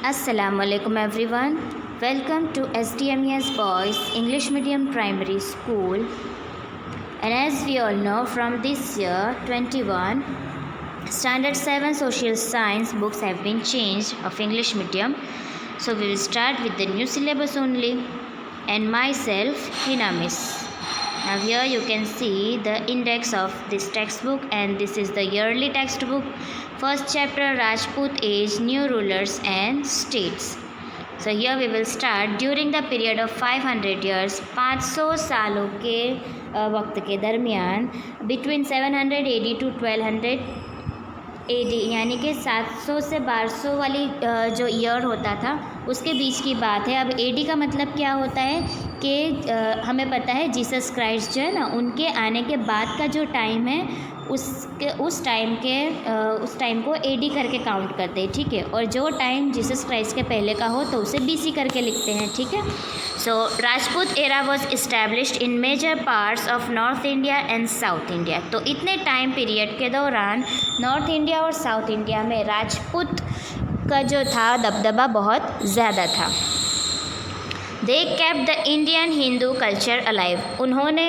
Assalamualaikum everyone. Welcome to SDMES Boys English Medium Primary School. And as we all know, from this year 21, Standard 7 Social Science books have been changed of English medium. So we will start with the new syllabus only. And myself, Hina Miss. Now here you can see the index of this textbook, and this is the yearly textbook. First chapter, Rajput Age, New Rulers and States. So here we will start. During the period of 500 years, 500 सालों के वक्त के दरमियान, between 700 AD to 1200 AD, यानी कि 700 से 1200 वाली जो ईयर होता था उसके बीच की बात है। अब AD का मतलब क्या होता है कि हमें पता है जीसस क्राइस्ट जो है ना, उनके आने के बाद का जो टाइम है उस टाइम को AD करके काउंट करते हैं, ठीक है। और जो टाइम जीसस क्राइस्ट के पहले का हो तो उसे BC करके लिखते हैं, ठीक है। So Rajput era was established in major parts of north India and south India. तो इतने टाइम पीरियड के दौरान नॉर्थ इंडिया और साउथ इंडिया में राजपूत का जो था दबदबा बहुत ज़्यादा था। They kept the Indian Hindu culture alive. उन्होंने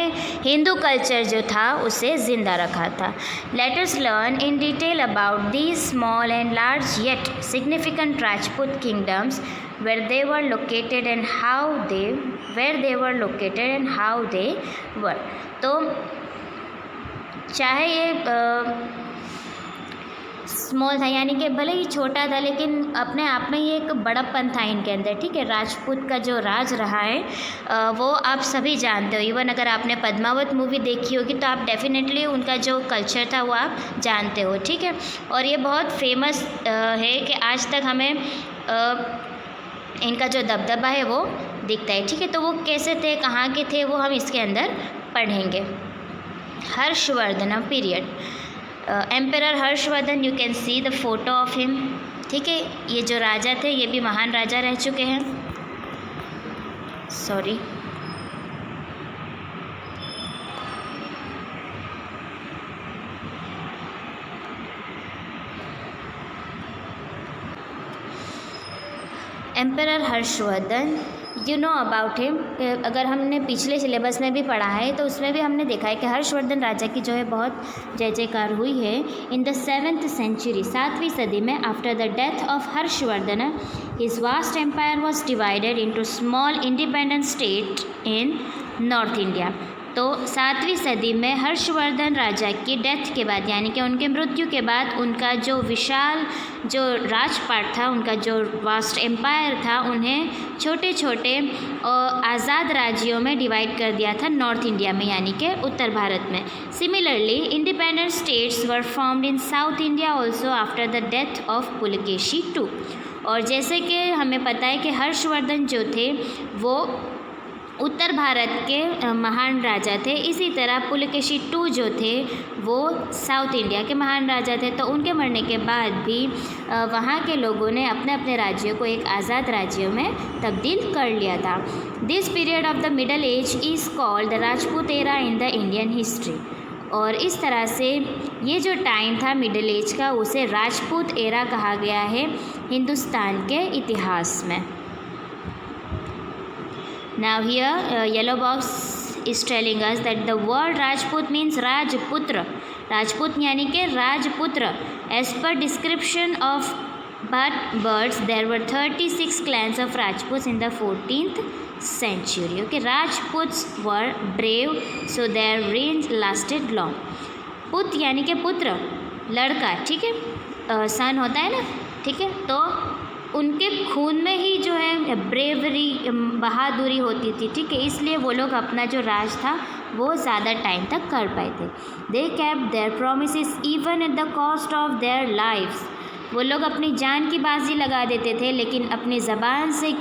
हिंदू कल्चर जो था उसे ज़िंदा रखा था। Let us learn in detail about these small and large yet significant Rajput kingdoms where they were located and how they were। तो चाहे ये स्मॉल था, यानी कि भले ही छोटा था, लेकिन अपने आप में ही एक बड़प्पन था इनके अंदर, ठीक है। राजपूत का जो राज रहा है वो आप सभी जानते हो। इवन अगर आपने पद्मावत मूवी देखी होगी तो आप डेफिनेटली उनका जो कल्चर था वो आप जानते हो, ठीक है। और ये बहुत फेमस है कि आज तक हमें इनका जो दबदबा है वो दिखता है, ठीक है। तो वो कैसे थे, कहाँ के थे, वो हम इसके अंदर पढ़ेंगे। Harshvardhan period, emperor Harshvardhan, you can see the photo of him, ठीक है। ये जो राजा थे ये भी महान राजा रह चुके हैं। Sorry, emperor Harshvardhan, you know about him. अगर हमने पिछले सिलेबस में भी पढ़ा है तो उसमें भी हमने देखा है कि हर्षवर्धन राजा की जो है बहुत जय जयकार हुई है। इन द 7th century, 7वीं सदी में, after the death of Harshvardhan, his vast empire was divided into small independent state in north India. तो 7वीं सदी में हर्षवर्धन राजा की डेथ के बाद, यानी कि उनके मृत्यु के बाद, उनका जो विशाल जो राजपाट था, उनका जो वास्ट एम्पायर था, उन्हें छोटे छोटे और आज़ाद राज्यों में डिवाइड कर दिया था नॉर्थ इंडिया में, यानी कि उत्तर भारत में। Similarly independent states were formed in south India also after the death of Pulakeshi II। और जैसे कि हमें पता है कि हर्षवर्धन जो थे वो उत्तर भारत के महान राजा थे, इसी तरह पुलकेशी II जो थे वो साउथ इंडिया के महान राजा थे। तो उनके मरने के बाद भी वहाँ के लोगों ने अपने अपने राज्यों को एक आज़ाद राज्यों में तब्दील कर लिया था। This period of the middle age is called the Rajput era in the Indian history. और इस तरह से ये जो टाइम था मिडल एज का, उसे राजपूत एरा कहा गया है हिंदुस्तान के इतिहास में। Now here yellow box is telling us that the word Rajput means Rajputra। Rajput यानी कि राजपुत्र। As per description of birds, there were 36 clans of Rajputs in the 14th century। Okay, Rajputs were brave, so their reign lasted long। पुत यानी कि पुत्र, लड़का, ठीक है, सन होता है ना, ठीक है। तो उनके खून में ही जो है ब्रेवरी, बहादुरी होती थी, ठीक है। इसलिए वो लोग अपना जो राज था वो ज़्यादा टाइम तक कर पाए थे। They kept their promises even at the cost of their lives. वो लोग अपनी जान की बाजी लगा देते थे, लेकिन अपनी ज़बान से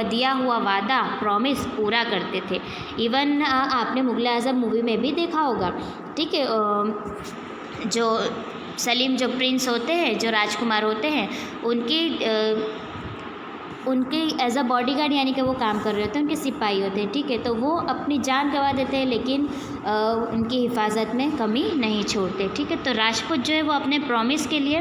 दिया हुआ वादा, प्रॉमिस पूरा करते थे। इवन आपने मुग़ल आज़म मूवी में भी देखा होगा, ठीक है। जो सलीम जो प्रिंस होते हैं, जो राजकुमार होते हैं, उनके एज अ बॉडीगार्ड यानी कि वो काम कर रहे होते हैं, उनके सिपाही होते हैं, ठीक है। तो वो अपनी जान गंवा देते हैं, लेकिन उनकी हिफाजत में कमी नहीं छोड़ते, ठीक है। तो राजपूत जो है वो अपने प्रॉमिस के लिए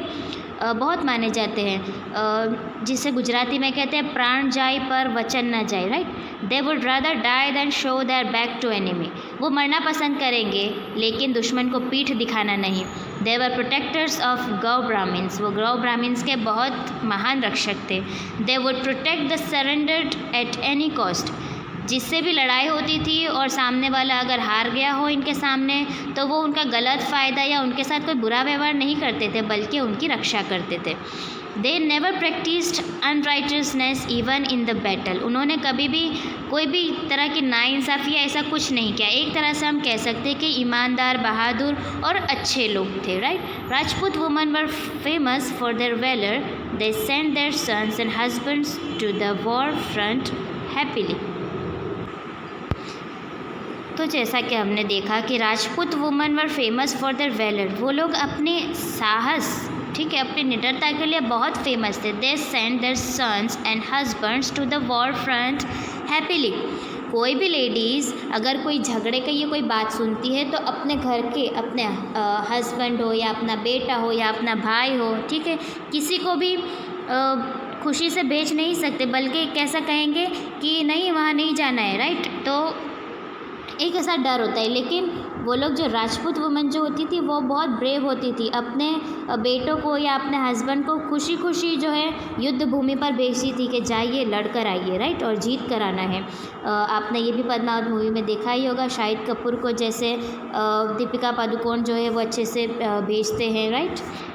बहुत माने जाते हैं, जिसे गुजराती में कहते हैं प्राण जाए पर वचन न जाए, right. They would rather die than show their back to enemy. वो मरना पसंद करेंगे लेकिन दुश्मन को पीठ दिखाना नहीं। दे वर प्रोटेक्टर्स ऑफ गौ ब्राह्मण्स। वो गौ ब्राह्मण्स के बहुत महान रक्षक थे। They would protect the surrendered at any cost. जिससे भी लड़ाई होती थी और सामने वाला अगर हार गया हो इनके सामने, तो वो उनका गलत फ़ायदा या उनके साथ कोई बुरा व्यवहार नहीं करते थे, बल्कि उनकी रक्षा करते थे। They never practised unrighteousness even in the battle. उन्होंने कभी भी कोई भी तरह की नाइंसाफ़ी या ऐसा कुछ नहीं किया। एक तरह से हम कह सकते हैं कि ईमानदार, बहादुर और अच्छे लोग थे, right. Rajput women were famous for their valour. They send their sons and husbands to the war front happily. तो जैसा कि हमने देखा कि Rajput women were famous for their valour. वो लोग अपने साहस, ठीक है, अपनी निडरता के लिए बहुत फेमस थे। They send their sons and husbands to the war front happily. कोई भी लेडीज़ अगर कोई झगड़े की ये कोई बात सुनती है तो अपने घर के अपने हस्बैंड हो या अपना बेटा हो या अपना भाई हो, ठीक है, किसी को भी खुशी से भेज नहीं सकते, बल्कि कैसा कहेंगे कि नहीं वहाँ नहीं जाना है, राइट। तो एक ऐसा डर होता है। लेकिन वो लोग जो राजपूत वुमन जो होती थी वो बहुत ब्रेव होती थी। अपने बेटों को या अपने हस्बैंड को खुशी खुशी जो है युद्ध भूमि पर भेजती थी कि जाइए लड़ कर आइए, राइट, और जीत कर आना है। आपने ये भी पद्मावत मूवी में देखा ही होगा, शाहिद कपूर को जैसे दीपिका पादुकोण जो है वो अच्छे से भेजते हैं, राइट।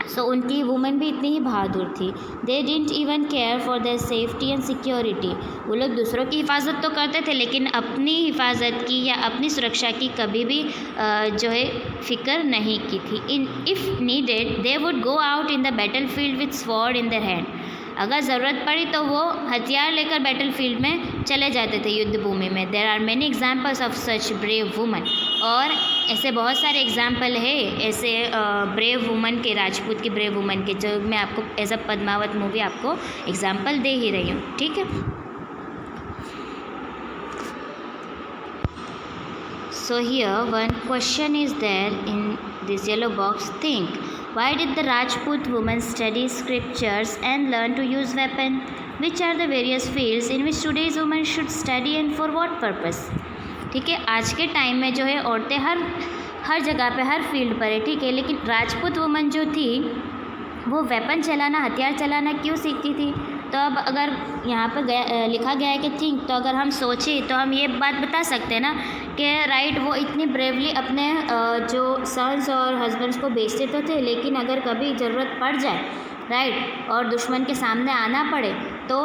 सो उनकी वुमन भी इतनी ही बहादुर थी। They didn't even care for their safety and security. वो लोग दूसरों की हिफाजत तो करते थे लेकिन अपनी हिफाजत की या अपनी सुरक्षा की कभी भी जो है फ़िक्र नहीं की थी। इन if needed they would go out in the battle field with sword in their hand. अगर ज़रूरत पड़ी तो वो हथियार लेकर बैटल फील्ड में चले जाते थे युद्ध भूमि में। There are many examples of such brave women. और ऐसे बहुत सारे एग्जाम्पल है ऐसे ब्रेव वुमन के, राजपूत की ब्रेव वुमन के, जो मैं आपको एज अ पद्मावत मूवी आपको एग्जाम्पल दे ही रही हूँ, ठीक है। So here one question is there in this yellow box. Think, why did the Rajput women study scriptures and learn to use weapon? Which are the various fields in which today's women should study and for what purpose? ठीक है, आज के time में जो है औरतें हर जगह पे हर फील्ड पर है, ठीक है, लेकिन राजपूत वुमन जो थी वो वेपन चलाना, हथियार चलाना क्यों सीखती थी? तो अब अगर यहाँ पर लिखा गया है कि थिंक, तो अगर हम सोचें तो हम ये बात बता सकते हैं ना कि राइट वो इतनी ब्रेवली अपने जो सन्स और हस्बैंड्स को बेचते तो थे, लेकिन अगर कभी ज़रूरत पड़ जाए, राइट, और दुश्मन के सामने आना पड़े तो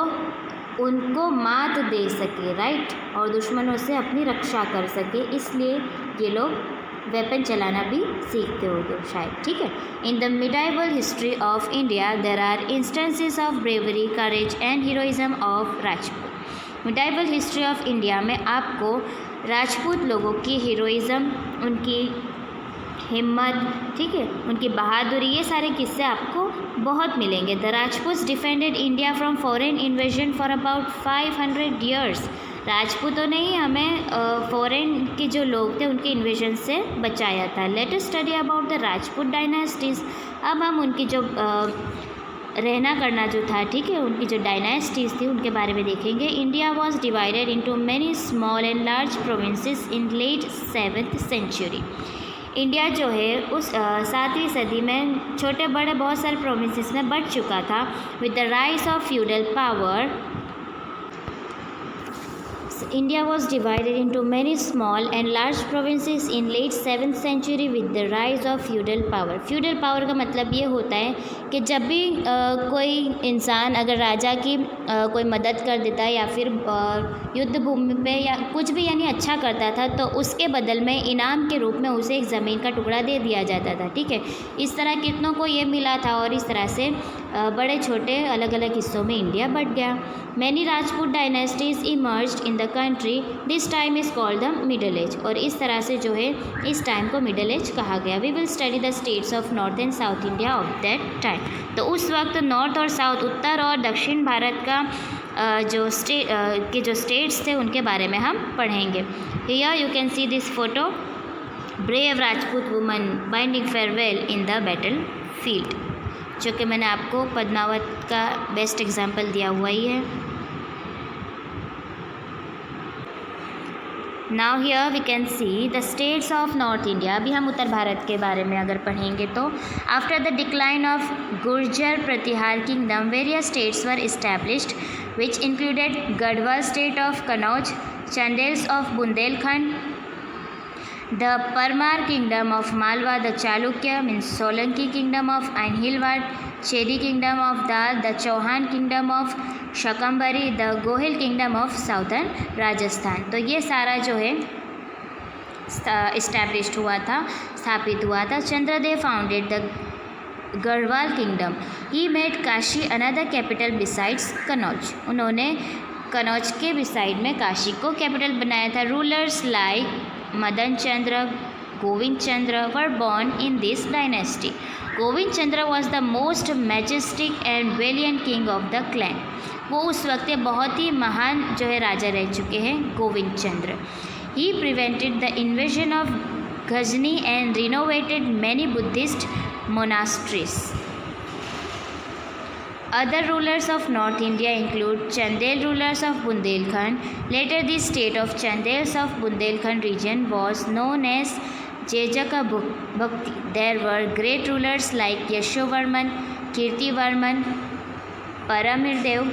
उनको मात दे सके, राइट, और दुश्मनों से अपनी रक्षा कर सके, इसलिए ये लोग वेपन चलाना भी सीखते होंगे शायद, ठीक है। In the medieval history of India there are instances of bravery, courage and heroism of Rajput. Medieval history of India में आपको राजपूत लोगों की हीरोइज्म, उनकी हिम्मत, ठीक है, उनकी बहादुरी, ये सारे किस्से आपको बहुत मिलेंगे। The Rajputs defended India from foreign invasion for about 500 years. राजपूतों ने ही हमें फॉरेन के जो लोग थे उनके इन्वेजन से बचाया था। Let us study about the Rajput dynasties. अब हम उनकी जो रहना करना जो था, ठीक है, उनकी जो डायनेस्टीज़ थी उनके बारे में देखेंगे। India was divided into many small and large provinces in late 7th century. India जो है उस 7वीं सदी में छोटे बड़े बहुत सारे प्रोविंसेस में बट चुका था। With the rise of feudal power, India was divided into many small and large provinces in late 7th century with the rise of feudal power. Feudal power का मतलब ये होता है कि जब भी कोई इंसान अगर राजा की कोई मदद कर देता है या फिर युद्ध भूमि पे या कुछ भी यानी अच्छा करता था तो उसके बदल में इनाम के रूप में उसे एक ज़मीन का टुकड़ा दे दिया जाता था, ठीक है। इस तरह कितनों को ये मिला था और इस तरह से बड़े छोटे अलग अलग हिस्सों में इंडिया बट गया। Many Rajput dynasties emerged in the country, this time is called the middle age. और इस तरह से जो है इस टाइम को मिडल एज कहा गया। We will study the states of north and south India of that time. तो उस वक्त नॉर्थ और साउथ, उत्तर और दक्षिण भारत का जो स्टेट्स थे उनके बारे में हम पढ़ेंगे। Here you can see this photo, brave Rajput woman binding farewell in the battle field. जो कि मैंने आपको पद्मावत का बेस्ट एग्जाम्पल दिया हुआ ही है। Now here we can see the states of north India. अभी हम उत्तर भारत के बारे में अगर पढ़ेंगे तो after the decline of Gurjar Pratihar kingdom various states were established which included Garhwal state of Kanauj, Chandels of Bundelkhand, the Parmar kingdom of Malwa, the Chalukya means Solanki kingdom of Anhilwad, Chedi kingdom of Dal, the Chauhan kingdom of Shakambari, the Gohil kingdom of southern Rajasthan. तो ये सारा जो है इस्टेब्लिश्ड हुआ था, स्थापित हुआ था। Chandradev founded the Garhwal kingdom. He made Kashi another capital besides Kannauj. उन्होंने कनौज के बिसाइड में काशी को कैपिटल बनाया था। Rulers like Madan Chandra, Govind Chandra were born in this dynasty. Govind Chandra was the most majestic and valiant king of the clan. वो उस वक्त बहुत ही महान जो है राजा रह चुके हैं गोविंद चंद्र। He prevented the invasion of Ghazni and renovated many Buddhist monasteries. Other rulers of North India include Chandel rulers of Bundelkhand. Later this state of Chandels of Bundelkhand region was known as Jejaka Bhakti. There were great rulers like Yashovarman, Kirtivarman, Paramirdev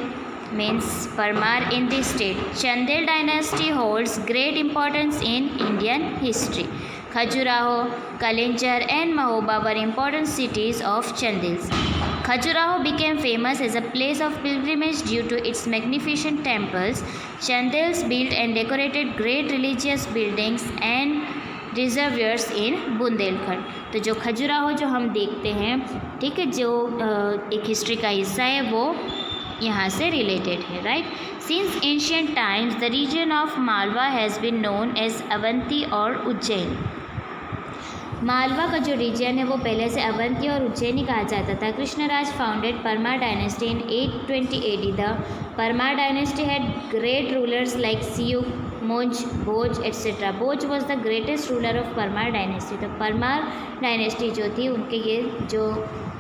means Parmar in this state. Chandel dynasty holds great importance in Indian history. Khajuraho, Kalinjar and Mahoba were important cities of Chandels. Khajuraho became famous as a place of pilgrimage due to its magnificent temples. Chandels built and decorated great religious buildings and reservoirs in Bundelkhand. तो जो खजुराहो जो हम देखते हैं, ठीक है, जो एक हिस्ट्री का हिस्सा है वो यहाँ से रिलेटेड है, right. Since ancient times the region of Malwa has been known as Avanti और उज्जैन। मालवा का जो रीजन है वो पहले से अवंती और उज्जैनी कहा जाता था। Krishnaraj founded Parmar dynasty in 820 AD। The Parmar dynasty had great rulers like Siyuk, Moj, Bhoj etcetera. Bhoj was the greatest ruler of Parmar dynasty. तो परमार डायनेस्टी जो थी उनके ये जो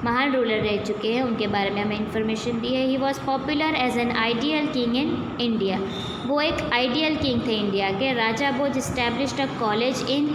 महान रूलर रह चुके हैं उनके बारे में हमें इन्फॉर्मेशन दी है। He was popular as an ideal king in India. वो एक आइडियल किंग थे इंडिया के। राजा Bhoj established a college in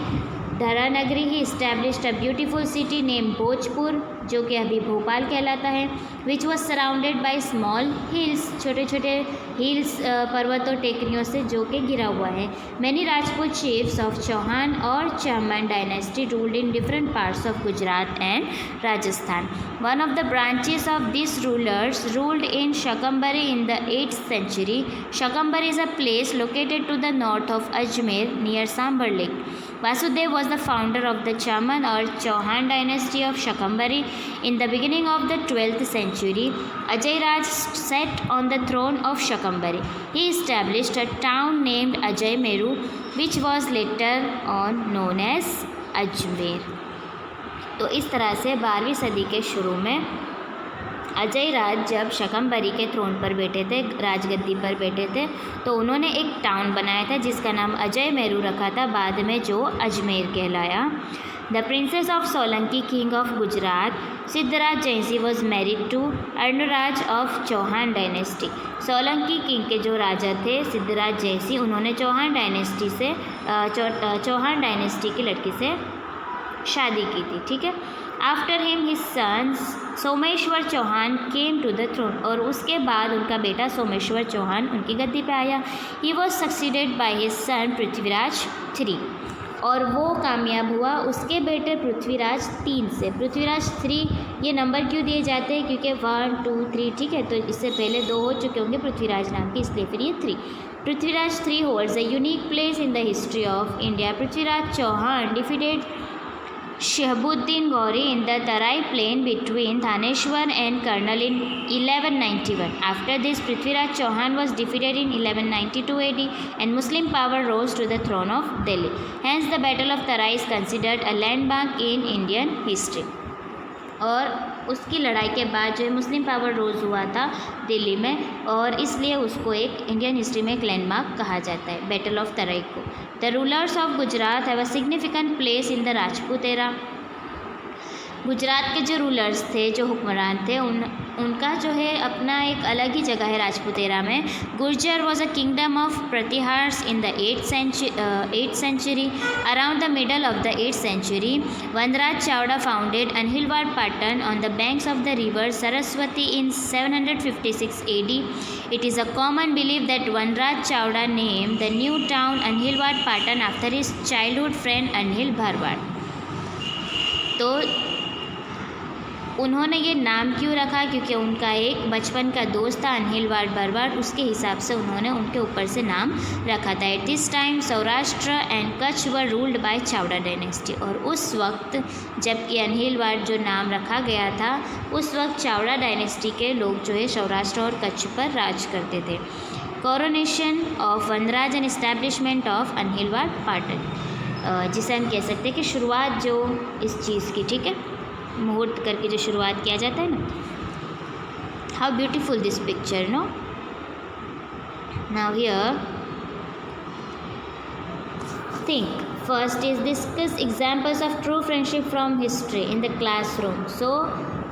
Dharanagari. He established a beautiful city name Bhojpur, जो कि अभी भोपाल कहलाता है, which was surrounded by small hills, छोटे छोटे हिल्स पर्वतों टेकरियों से जो कि घिरा हुआ है। Many Rajput chiefs of Chauhan और Chahaman dynasty ruled in different parts of Gujarat and Rajasthan. One of the branches of this rulers ruled in Shakambari in the 8th century. Shakambari is a place located to the north of Ajmer near Sambar Lake. Vasudev was the founder of the Chaman or Chauhan dynasty of Shakambari. In the beginning of the 12th century, Ajay Raj sat on the throne of Shakambari. He established a town named Ajay Meru, which was later on known as Ajmer. तो इस तरह से 12वीं सदी के शुरू में अजय राज जब शकंबरी के थ्रोन पर बैठे थे, राजगद्दी पर बैठे थे, तो उन्होंने एक टाउन बनाया था जिसका नाम अजय मेरू रखा था, बाद में जो अजमेर कहलाया। The princess of Solanki king of Gujarat Siddhraj Jaysinh was married to Arnaraj of Chauhan dynasty. Solanki king के जो राजा थे सिद्धराज जयसिंह, उन्होंने चौहान डायनेस्टी से चौहान डायनेस्टी की लड़की से शादी की थी, ठीक है। After him his sons Someshwar Chauhan came to the throne, और उसके बाद उनका बेटा सोमेश्वर चौहान उनकी गद्दी पे आया। He was succeeded by his son Prithviraj 3, और वो कामयाब हुआ उसके बेटे पृथ्वीराज 3 से। पृथ्वीराज 3 ये नंबर क्यों दिए जाते हैं, क्योंकि 1 2 3, ठीक है, तो इससे पहले 2 हो चुके होंगे पृथ्वीराज नाम के, इसलिए फिर ये 3। Prithviraj 3 holds a unique place in the history of India. Prithviraj Chauhan defeated Shahabuddin Gauri in the Tarai plain between Thaneshwar and Karnal in 1191. After this, Prithviraj Chauhan was defeated in 1192 AD and Muslim power rose to the throne of Delhi. Hence, the Battle of Tarai is considered a landmark in Indian history. और उसकी लड़ाई के बाद जो है मुस्लिम power रोज़ हुआ था दिल्ली में, और इसलिए उसको एक इंडियन हिस्ट्री में एक लैंडमार्क कहा जाता है, बैटल ऑफ तराई को। The rulers of Gujarat have a significant place in the Rajput era. Gujarat के जो रूलर्स थे, जो हुक्मरान थे, उनका जो है अपना एक अलग ही जगह है राजपूत एरा में। Gurjar was a kingdom of Pratiharas in the 8th century. Around the middle of the 8th century, Vanraj Chawda founded Anhilwad Patan on the banks of the river Saraswati in 756 AD. It is a common belief that Vanraj Chawda named the new town Anhilwad Patan after his childhood friend Anhil Bharwad. तो उन्होंने ये नाम क्यों रखा? क्योंकि उनका एक बचपन का दोस्त था अनहिलवाड़ बरवाड़, उसके हिसाब से उन्होंने उनके ऊपर से नाम रखा था। At this time Saurashtra and Kutch were ruled by Chavda dynasty. और उस वक्त जबकि अनहिलवाड़ जो नाम रखा गया था, उस वक्त चावड़ा डायनेस्टी के लोग जो है सौराष्ट्र और कच्छ पर राज करते थे। Coronation of Vanraj and establishment of Anhilwad Patan, जिसे हम कह सकते हैं कि शुरुआत जो इस चीज़ की, ठीक है, मुहूर्त करके जो शुरुआत किया जाता है ना। How beautiful this picture, no. Now here think first is discuss examples of true friendship from history in the classroom. So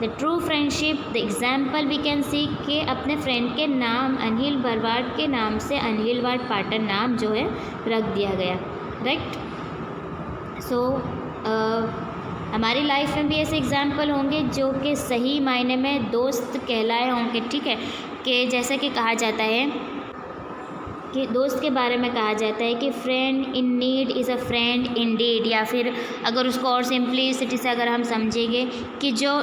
the true friendship, the example we can see कि अपने फ्रेंड के नाम अनहिल बरवाड़ के नाम से अनहिलवाड़ पाटन नाम जो है रख दिया गया, राइट। सो हमारी लाइफ में भी ऐसे एग्जाम्पल होंगे जो कि सही मायने में दोस्त कहलाए होंगे, ठीक है। कि जैसे कि कहा जाता है कि दोस्त के बारे में कहा जाता है कि friend in need is a friend indeed, या फिर अगर उसको और सिंपलिसिटी से अगर हम समझेंगे कि जो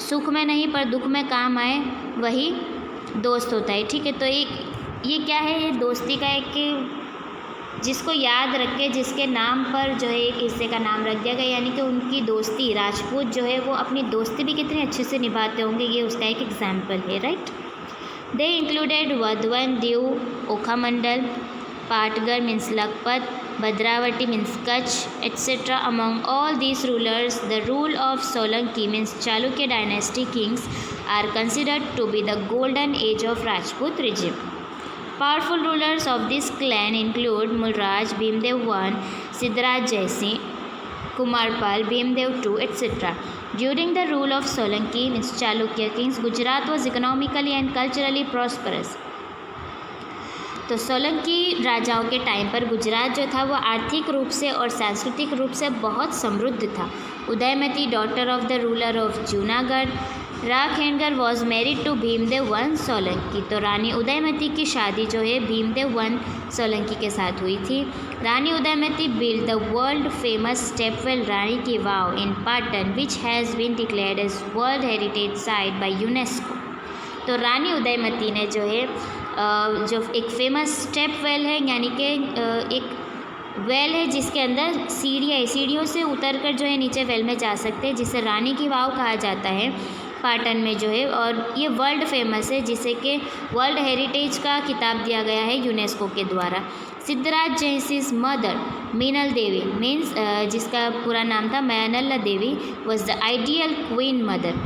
सुख में नहीं पर दुख में काम आए वही दोस्त होता है, ठीक है। तो ये क्या है, ये दोस्ती का एक कि जिसको याद रख के जिसके नाम पर जो है एक हिस्से का नाम रख दिया गया, यानी कि उनकी दोस्ती, राजपूत जो है वो अपनी दोस्ती भी कितने अच्छे से निभाते होंगे, ये उसका एक एग्जाम्पल है, right. They included Vadhvan, Diu, Okhamandal, Patgar means Lakhpat, Bhadravati means Kutch etcetera. Among all these rulers the rule of Solanki means Chalukya dynasty kings are considered to be the golden age of Rajput regime. Powerful rulers of this clan include Mulraj, Bhimdev I, Siddharaj Jaisingh, Kumarpal, Bhimdev II, etc. During the rule of Solanki means Chalukya kings, Gujarat was economically and culturally prosperous. तो सोलंकी राजाओं के time पर गुजरात जो था वो आर्थिक रूप से और सांस्कृतिक रूप से बहुत समृद्ध था। Udaymati, daughter of the ruler of Junagadh, Rakhengar was married to Bhimdev I Solanki. तो रानी उदयमती की शादी जो है भीमदेव I सोलंकी के साथ हुई थी। रानी Udaymati build the world famous stepwell Rani की Vav in Patan which has been declared as world heritage site by UNESCO. तो रानी उदयमती ने जो है जो एक फेमस स्टेप वेल है, यानी कि एक वेल है जिसके अंदर सीढ़ियाँ है, सीढ़ियों से उतरकर जो है नीचे वेल में जा सकते हैं, जिसे रानी की वाव कहा जाता है पाटन में जो है। और ये वर्ल्ड फेमस है, जिसे कि वर्ल्ड हेरिटेज का खिताब दिया गया है यूनेस्को के द्वारा। सिद्धराज जयसिंह मदर मीनल देवी मीन्स जिसका पूरा नाम था Mainalla Devi was the ideal queen mother,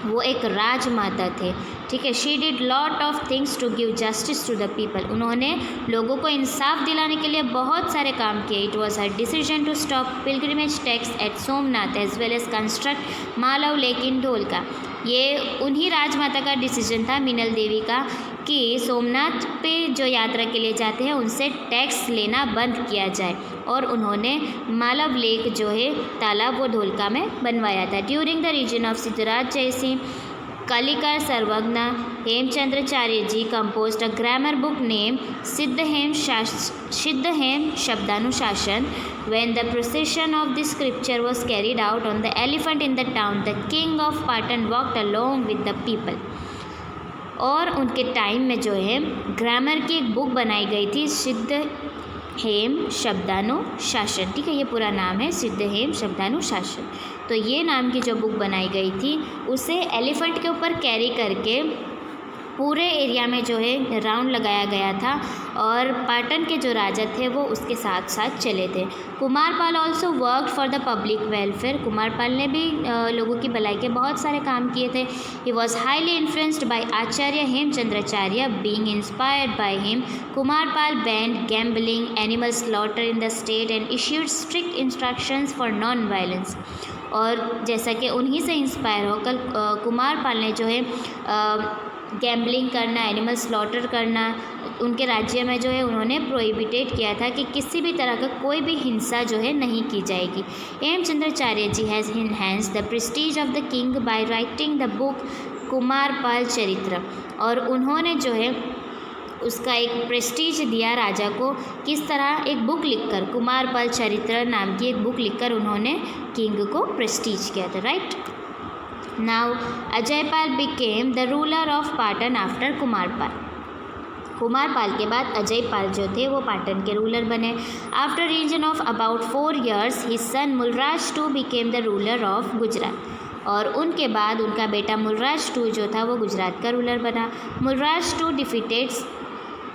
वो एक राजमाता थे, ठीक है। She did lot of things to give justice to the people, उन्होंने लोगों को इंसाफ दिलाने के लिए बहुत सारे काम किए। It was her decision to stop pilgrimage tax at Somnath as well as construct Malav lake in Dholka. ये उन्हीं राजमाता का डिसीजन था, मीनल देवी का, कि सोमनाथ पे जो यात्रा के लिए जाते हैं उनसे टैक्स लेना बंद किया जाए, और उन्होंने मालव लेक जो है तालाब वो ढोलका में बनवाया था। During the region of Siddhraj Jaysinh Kalikal Sarvagya Hemchandracharya ji composed a grammar book name Siddhhem Shabdanushasan. When the procession of this scripture was carried out on the elephant in the town, the king of Patan walked along with the people. और उनके time में जो है grammar की एक book बनाई गई थी, सिद्धहेम शब्दानुशासन, ठीक है, ये पूरा नाम है सिद्धहेम शब्दानुशासन। तो ये नाम की जो बुक बनाई गई थी उसे एलिफेंट के ऊपर कैरी करके पूरे एरिया में जो है राउंड लगाया गया था और पाटन के जो राजा थे वो उसके साथ साथ चले थे। Kumarpal also work for the public welfare. Kumarpal ने भी लोगों की भलाई के बहुत सारे काम किए थे। He was highly influenced by Acharya Hemchandracharya. Being inspired by him, Kumarpal band gambling, animal slaughter in the state and issued strict instructions for non violence. और जैसा कि उन्हीं से इंस्पायर होकर कुमारपाल ने जो है गैम्बलिंग करना, एनिमल स्लॉटर करना, उनके राज्य में जो है उन्होंने प्रोहिबिटेड किया था कि किसी भी तरह का कोई भी हिंसा जो है नहीं की जाएगी। Hemchandracharya ji has enhanced the prestige of the king by writing the book Kumarpal Charitra. और उन्होंने जो है उसका एक प्रेस्टीज दिया राजा को, किस तरह, एक बुक लिखकर, कुमारपाल चरित्र नाम की एक बुक लिखकर उन्होंने किंग को प्रेस्टीज किया था, right. Now Ajaypal became the ruler of Patan after Kumarpal. Kumarpal के बाद अजयपाल जो थे वो पाटन के रूलर बने। After reign of about 4 years his son Mulraj II became the ruler of Gujarat. और उनके बाद उनका बेटा मुलराज II जो था वो गुजरात का रूलर बना। Mulraj II defeated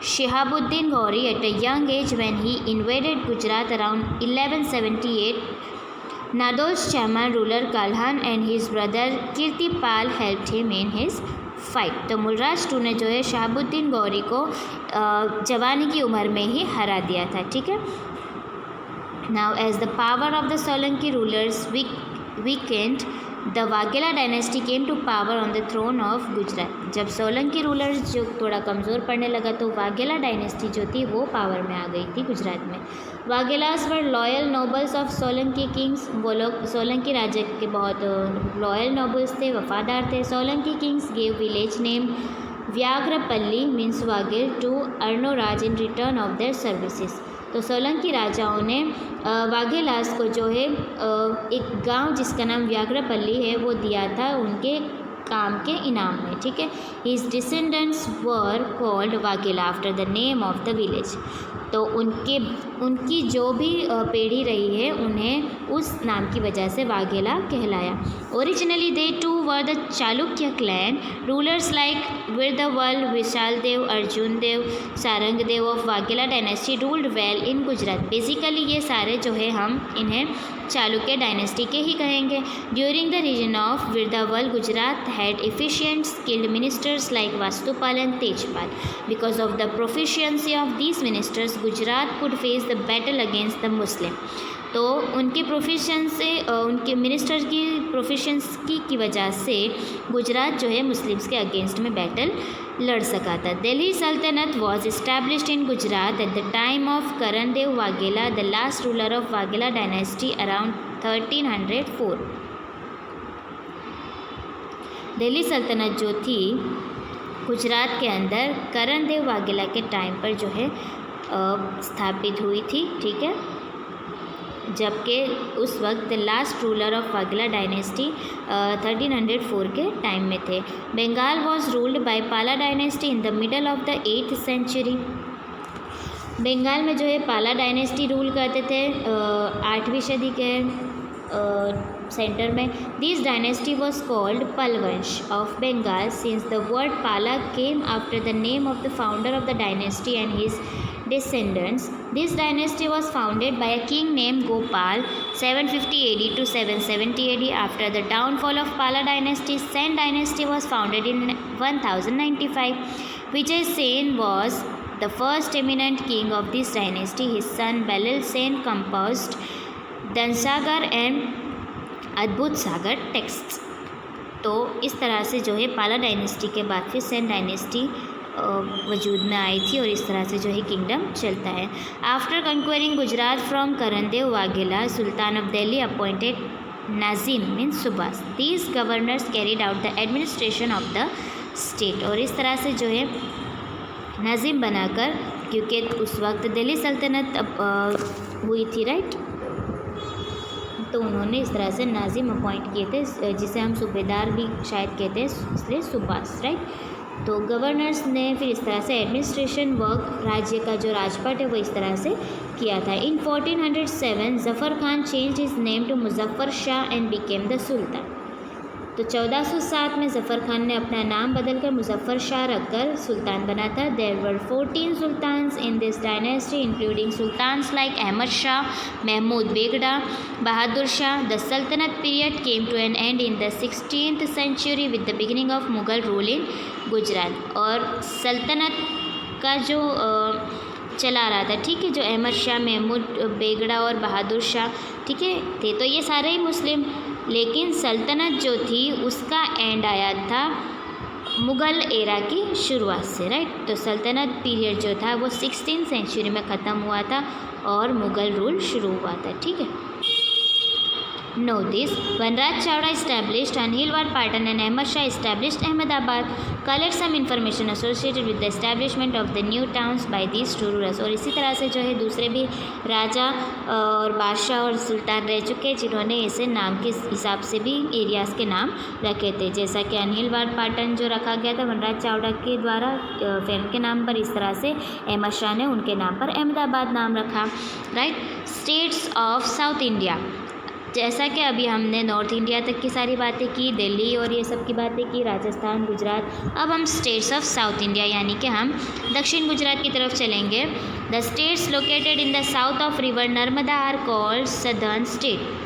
Shihabuddin Gauri at a young age when he invaded Gujarat around 1178। Nadol's chairman ruler Kalhan and his brother Kirtipal helped him in his fight। तो मुलराज II ने जो है शहाबुद्दीन गौरी को जवानी की उम्र में ही हरा दिया था, ठीक है। Now as the power of the Solanki rulers weakened, the Vaghela dynasty came to power on the throne of Gujarat. जब सोलंकी रूलर्स जो थोड़ा कमज़ोर पड़ने लगा तो वाघेला डायनेस्टी जो थी वो पावर में आ गई थी गुजरात में। Vaghelas were loyal nobles of Solanki kings. वो लोग सोलंकी राजा के बहुत लॉयल नोबल्स थे, वफादार थे। Solanki kings gave village name Vyaghrapalli means Vaghel to Arnoraj in return of their services. तो सोलंकी राजाओं ने वाघेलास को जो है एक गांव जिसका नाम व्याघ्रपल्ली है वो दिया था उनके काम के इनाम में, ठीक है। His descendants were called Vaghela after the name of the village. तो उनकी जो भी पीढ़ी रही है उन्हें उस नाम की वजह से वाघेला कहलाया। Originally they too were the Chalukya clan. Rulers like Virdhaval, Vishal Dev, Arjun Dev, Sarang Dev of Vaghela dynasty ruled well in Gujarat. Basically ये सारे जो है हम इन्हें चालुक्य डायनेस्टी के ही कहेंगे। During the region of Virdhaval, Gujarat had efficient skilled ministers like Vastupal and Tejpal. Because of the proficiency of these ministers Gujarat could face the battle against the Muslim. तो उनकी प्रोफिशिएंसी, उनके मिनिस्टर की प्रोफिशिएंसी की वजह से गुजरात जो है मुस्लिम्स के अगेंस्ट में बैटल लड़ सका था। Delhi Sultanate was established in Gujarat at the time of Karan Dev Vaghela, the last ruler of Vaghela dynasty around 1304। Delhi Sultanate जो थी गुजरात के अंदर करण देव वाघेला के टाइम पर जो है स्थापित हुई थी, ठीक है। जबकि उस वक्त the last ruler of Vaghela dynasty 1304 के टाइम में थे। Bengal was ruled by Pala dynasty in the middle of the 8th century। Bengal में जो है पाला डायनेस्टी रूल करते थे 8वीं सदी के सेंटर में। This dynasty was called Palvansh of Bengal since the word Pala came after the name of the founder of the dynasty and his descendants. This dynasty was founded by a king named Gopal 750 AD to 770 AD. After the downfall of Pala dynasty, Sen dynasty was founded in 1095. Vijay Sen was the first eminent king of this dynasty. His son Balil Sen composed Dansagar and Adbhut Sagar texts. तो इस तरह से जो है पाला dynasty के बाद फिर सेन डायनेस्टी वजूद में आई थी और इस तरह से जो है किंगडम चलता है। After conquering Gujarat from Karan Dev Vaghela, sultan of Delhi appointed nazim means subas. These governors carried out the administration of the state. और इस तरह से जो है नाजिम बनाकर, क्योंकि उस वक्त दिल्ली सल्तनत हुई थी, राइट, तो उन्होंने इस तरह से नाजिम अपॉइंट किए थे, जिसे हम सूबेदार भी शायद कहते हैं, इसलिए सुबास, राइट। तो गवर्नर्स ने फिर इस तरह से एडमिनिस्ट्रेशन वर्क, राज्य का जो राजपाट है वो इस तरह से किया था। In 1407 Zafar Khan change his name to Muzaffar Shah and became the sultan. तो 1407 में ज़फ़र खान ने अपना नाम बदलकर मुज़फ़्फ़र शाह रखकर सुल्तान बना था। There were 14 sultans in this dynasty including sultans like Ahmed Shah, Mahmud Begada, Bahadur Shah. The saltanat period came to an end in the 16th century with the beginning of Mughal rule in Gujarat. और सल्तनत का जो चला रहा था, ठीक है, जो अहमद शाह, महमूद बेगड़ा और बहादुर शाह, ठीक है, थे तो ये सारे ही मुस्लिम, लेकिन सल्तनत जो थी उसका एंड आया था मुग़ल एरा की शुरुआत से, राइट। तो सल्तनत पीरियड जो था वो 16th सेंचुरी में ख़त्म हुआ था और मुग़ल रूल शुरू हुआ था, ठीक है। Know this, Vanraj Chawda established Anhilwar Patan and Ahmad Shah established Ahmedabad. Collect some information associated with the establishment of the new towns by these two rulers. और इसी तरह से जो है दूसरे भी राजा और बादशाह और सुल्तान रह चुके जिन्होंने ऐसे नाम के हिसाब से भी एरियाज़ के नाम रखे थे, जैसा कि अनिलवार पाटन जो रखा गया था वनराज चावड़ा के द्वारा फिल्म के नाम पर, इस तरह से अहमद शाह ने उनके नाम पर अहमदाबाद नाम रखा, right. States of south India, जैसा कि अभी हमने नॉर्थ इंडिया तक की सारी बातें की, दिल्ली और ये सब की बातें की, राजस्थान, गुजरात। अब हम स्टेट्स ऑफ साउथ इंडिया यानी कि हम दक्षिण गुजरात की तरफ चलेंगे। The states located in the south of river Narmada are called southern state.